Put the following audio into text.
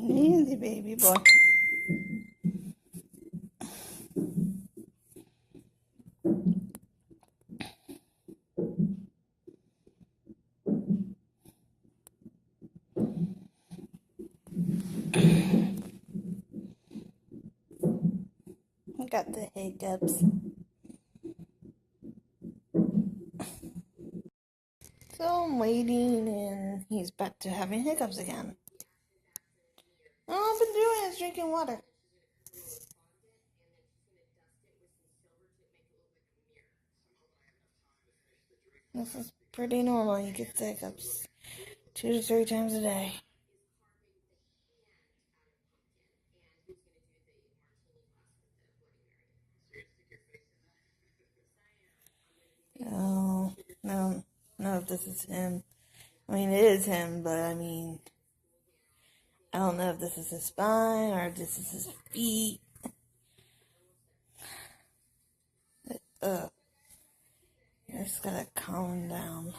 Easy, baby boy. I got the hiccups. So I'm waiting, and he's back to having hiccups again. All I've been doing is drinking water. This is pretty normal. He gets hiccups 2 to 3 times a day. Oh, no, no, if this is him. I mean, it is him, but I mean, I don't know if this is his spine or if this is his feet. Ugh. I just gotta calm down.